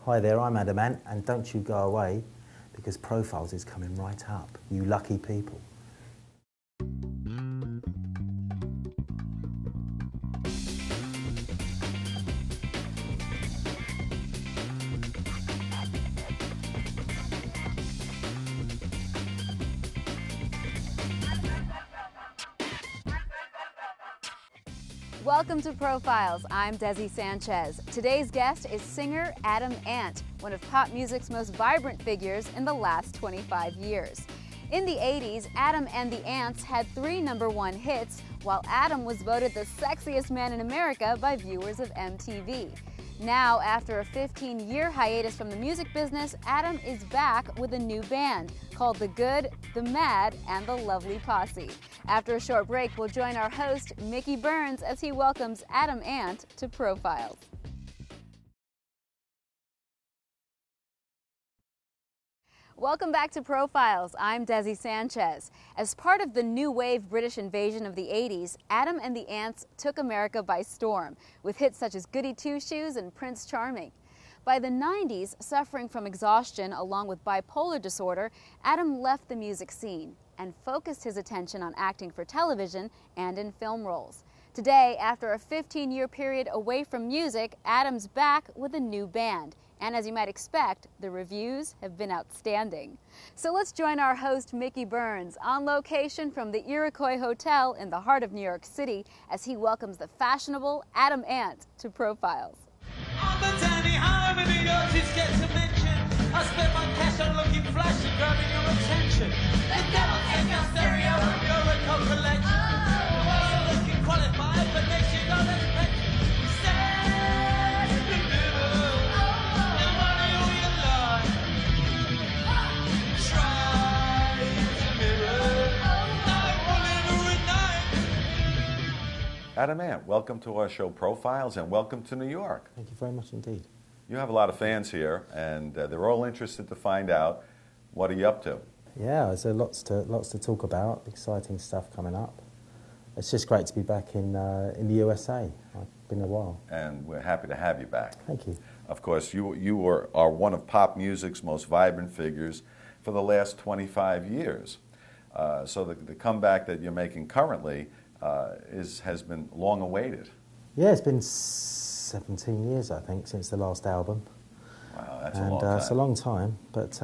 Hi there, I'm Adam Ant, and don't you go away, because Profiles is coming right up, you lucky people. Welcome to Profiles. I'm Desi Sanchez. Today's guest is singer Adam Ant, one of pop music's most vibrant figures in the last 25 years. In the 80s, Adam and the Ants had 3 #1 hits, while Adam was voted the sexiest man in America by viewers of MTV. Now, after a 15-year hiatus from the music business, Adam is back with a new band called The Good, The Mad, and The Lovely Posse. After a short break, we'll join our host, Mickey Burns, as he welcomes Adam Ant to Profiles. Welcome back to Profiles. I'm Desi Sanchez. As part of the new wave British invasion of the 80s, Adam and the Ants took America by storm, with hits such as Goody Two-Shoes and Prince Charming. By the 90s, suffering from exhaustion along with bipolar disorder, Adam left the music scene and focused his attention on acting for television and in film roles. Today, after a 15-year period away from music, Adam's back with a new band. And as you might expect, the reviews have been outstanding. So let's join our host, Mickey Burns, on location from the Iroquois Hotel in the heart of New York City as he welcomes the fashionable Adam Ant to Profiles. On the tiny home in New York, just get to mention I spent my cash on looking flashy, grabbing your attention. The devil take your stereo from your record collection. Oh, looking qualified, but next you got a pension. Stand in the middle, no money all your life. Try to mirror, no one ever at night. Adam Ant, welcome to our show Profiles, and welcome to New York. Thank you very much indeed. You have a lot of fans here, and they're all interested to find out, what are you up to? Yeah, there's lots to talk about, exciting stuff coming up. It's just great to be back in the USA. It's been a while. And we're happy to have you back. Thank you. Of course, you are one of pop music's most vibrant figures for the last 25 years. So the comeback that you're making currently has been long awaited. Yeah, it's been 17 years, I think, since the last album. Wow, that's a long time. It's a long time, but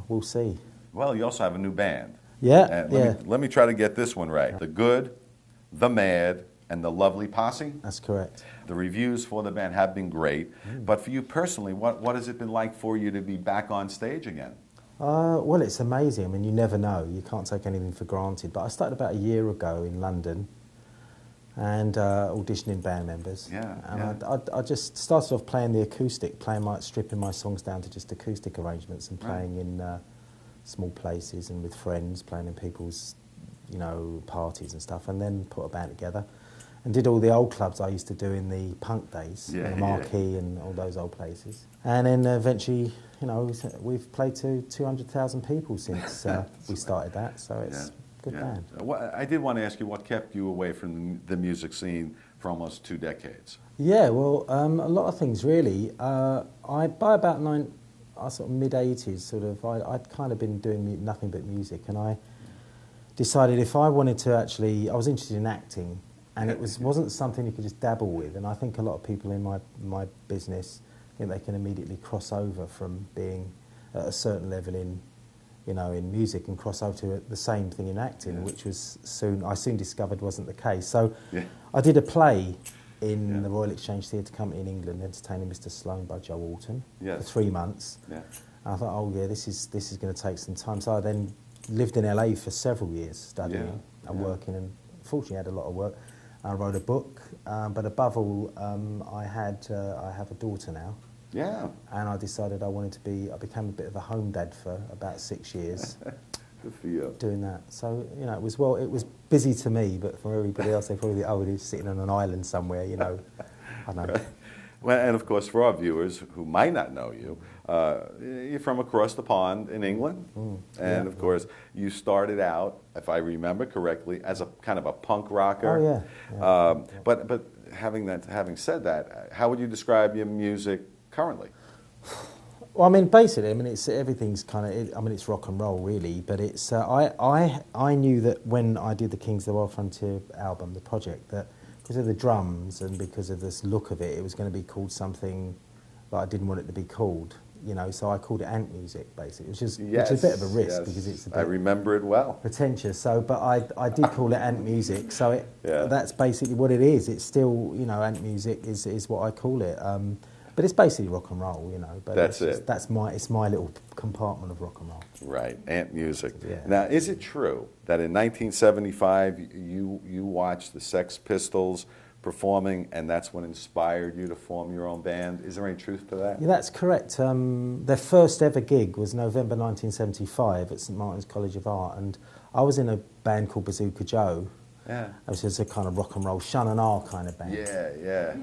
we'll see. Well, you also have a new band. Yeah, And let me try to get this one right. The Good, The Mad, and The Lovely Posse? That's correct. The reviews for the band have been great, but for you personally, what has it been like for you to be back on stage again? Well, it's amazing. I mean, you never know. You can't take anything for granted. But I started about a year ago in London and auditioning band members. Yeah, and yeah. I just started off playing the acoustic, stripping my songs down to just acoustic arrangements and playing in small places and with friends, playing in people's, parties and stuff, and then put a band together and did all the old clubs I used to do in the punk days, Yeah, the Marquee and all those old places. And then eventually, we've played to 200,000 people since we started that, so it's a good band. Well, I did want to ask you what kept you away from the music scene for almost 2 decades? Yeah, well, a lot of things really. By about mid-80s, I'd kind of been doing nothing but music, and I decided if I wanted to I was interested in acting, and it wasn't something you could just dabble with, and I think a lot of people in my business think they can immediately cross over from being at a certain level in music and cross over to the same thing in acting, which was I soon discovered wasn't the case. So I did a play in the Royal Exchange Theatre Company in England, entertaining Mr. Sloane by Joe Alton for 3 months. Yeah. And I thought, this is going to take some time. So I then lived in LA for several years studying and working, and fortunately had a lot of work. I wrote a book, but above all, I have a daughter now. Yeah. And I decided I became a bit of a home dad for about 6 years. Good for you. Doing that. So, it was busy to me, but for everybody else, they probably think, he's sitting on an island somewhere, I don't know. Well, and of course, for our viewers who might not know you, you're from across the pond in England, and of course, you started out, if I remember correctly, as a kind of a punk rocker. Oh yeah. But having said that, how would you describe your music currently? Well, I mean, basically, I mean, it's everything's kind of. I mean, it's rock and roll, really. But it's. I knew that when I did the Kings of the Wild Frontier album, the project, that because of the drums and because of this look of it, it was going to be called something that I didn't want it to be called. You know, so I called it ant music, basically, which is a bit of a risk because it's a bit I remember it well. pretentious. So, but I did call it ant music. So that's basically what it is. It's still, you know, ant music is what I call it. But it's basically rock and roll, you know. But That's it's it. It's my little compartment of rock and roll. Right, ant music. Yeah. Now, is it true that in 1975 you watched the Sex Pistols performing, and that's what inspired you to form your own band? Is there any truth to that? Yeah, that's correct. Their first ever gig was November 1975 at St Martin's College of Art, and I was in a band called Bazooka Joe. Yeah. Which is a kind of rock and roll, Shun and R kind of band. Yeah, yeah.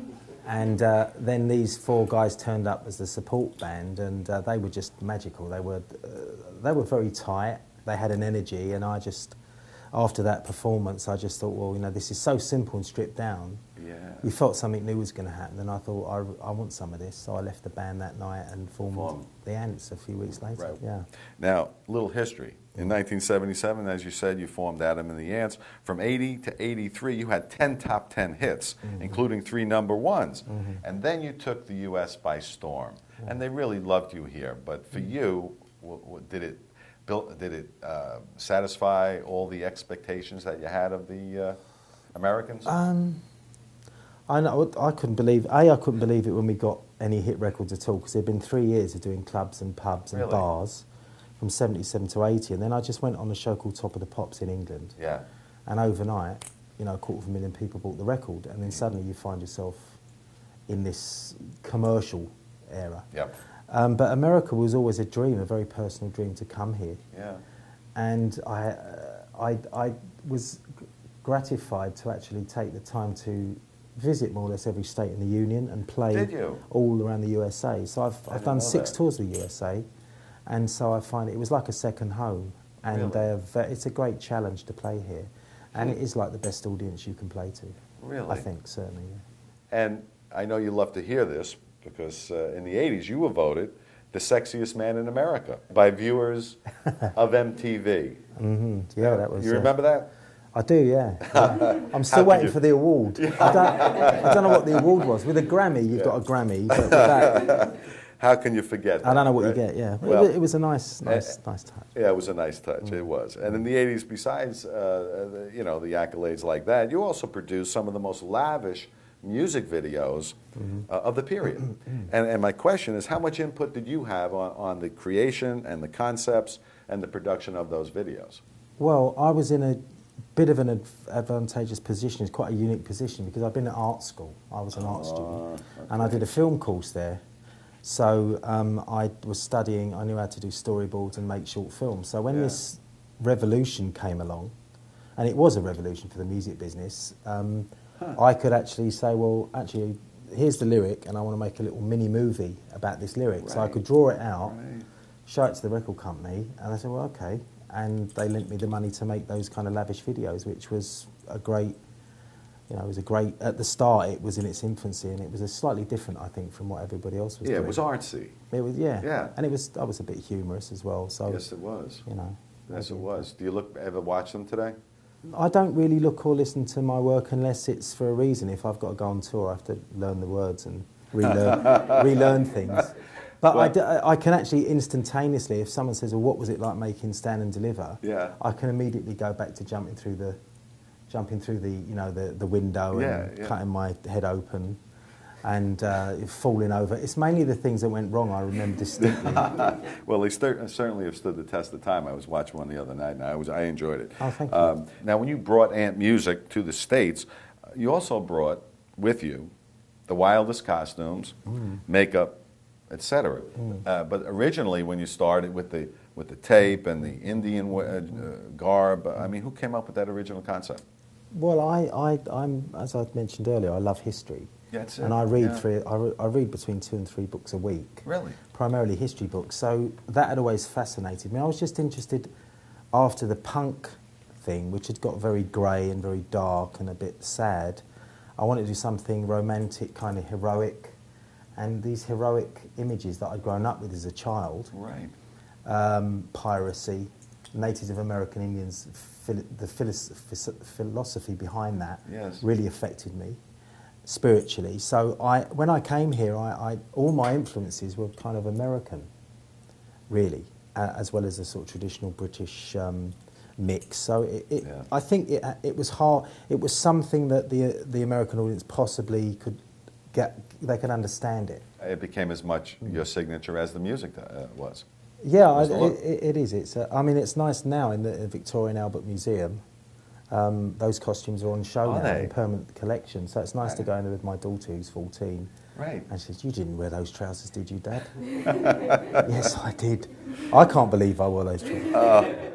And then these four guys turned up as the support band, and they were just magical. They were very tight. They had an energy, and I just, after that performance, I just thought, well, you know, this is so simple and stripped down. Yeah. You felt something new was going to happen, and I thought, I want some of this. So I left the band that night and formed the Ants a few weeks later. Right. Yeah. Now, little history. In 1977, as you said, you formed Adam and the Ants. From 80 to 83, you had 10 top 10 hits, including 3 number ones. And then you took the U.S. by storm. And they really loved you here. But for you, did it satisfy all the expectations that you had of the Americans? I know, I couldn't believe it when we got any hit records at all, because there'd been 3 years of doing clubs and pubs and bars from 77 to 80, and then I just went on a show called Top of the Pops in England. Yeah. And overnight, you know, 250,000 people bought the record, and then suddenly you find yourself in this commercial era. Yep. But America was always a dream, a very personal dream to come here. Yeah. And I was gratified to actually take the time to visit more or less every state in the Union and play all around the USA. So I've done 6 tours of the USA, and so I find it was like a second home. And it's a great challenge to play here, and it is like the best audience you can play to. Really? I think, certainly, yeah. And I know you love to hear this, because in the 80s you were voted the sexiest man in America by viewers of MTV. Yeah, that was... You remember that? I do, yeah. I'm still waiting for the award. I don't know what the award was. With a Grammy, you've got a Grammy, but with that... How can you forget that? I don't know what you get, yeah. Well, it was a nice touch. Yeah, it was a nice touch, it was. And in the 80s, besides, you know, the accolades like that, you also produced some of the most lavish music videos of the period. And my question is, how much input did you have on the creation and the concepts and the production of those videos? Well, I was in a bit of an advantageous position. It's quite a unique position because I've been at art school. I was an art student, and I did a film course there. So I was studying, I knew how to do storyboards and make short films. So when this revolution came along, and it was a revolution for the music business, I could actually say, well, actually, here's the lyric, and I want to make a little mini movie about this lyric. So I could draw it out, show it to the record company, and I said, well, okay. And they lent me the money to make those kind of lavish videos, which was a great... You know, it was a great... At the start, it was in its infancy, and it was a slightly different, I think, from what everybody else was doing. Yeah, it was artsy. It was, yeah. And I was a bit humorous as well. So yes, it was. You know. Yes, it was. Do you ever watch them today? I don't really look or listen to my work unless it's for a reason. If I've got to go on tour, I have to learn the words and relearn things. But well, I can actually instantaneously, if someone says, well, what was it like making Stand and Deliver? Yeah. I can immediately go back to jumping through the you know, the window and cutting my head open and falling over. It's mainly the things that went wrong I remember distinctly. Well, they certainly have stood the test of time. I was watching one the other night, and I enjoyed it. Oh, thank you. Now, when you brought Ant Music to the States, you also brought with you the wildest costumes, makeup, etc. But originally, when you started with the tape and the Indian garb, I mean, who came up with that original concept? Well, I'm as I mentioned earlier, I love history. That's it. And I read I read between 2 and 3 books a week. Really? Primarily history books. So that had always fascinated me. I was just interested after the punk thing, which had got very grey and very dark and a bit sad. I wanted to do something romantic, kind of heroic, and these heroic images that I'd grown up with as a child, Right. Piracy, Native American Indians, the philosophy behind that Yes. really affected me spiritually. So when I came here, all my influences were kind of American, really, as well as a sort of traditional British mix. So I think it was hard. It was something that the American audience possibly could get. They could understand it. It became as much your signature as the music was. Yeah, Was the look. it is. I mean, it's nice now in the Victoria and Albert Museum. Those costumes are on show Are now they? in permanent collection. So it's nice to go in there with my daughter who's 14. Right. And she says, "You didn't wear those trousers, did you, Dad?" Yes, I did. I can't believe I wore those trousers.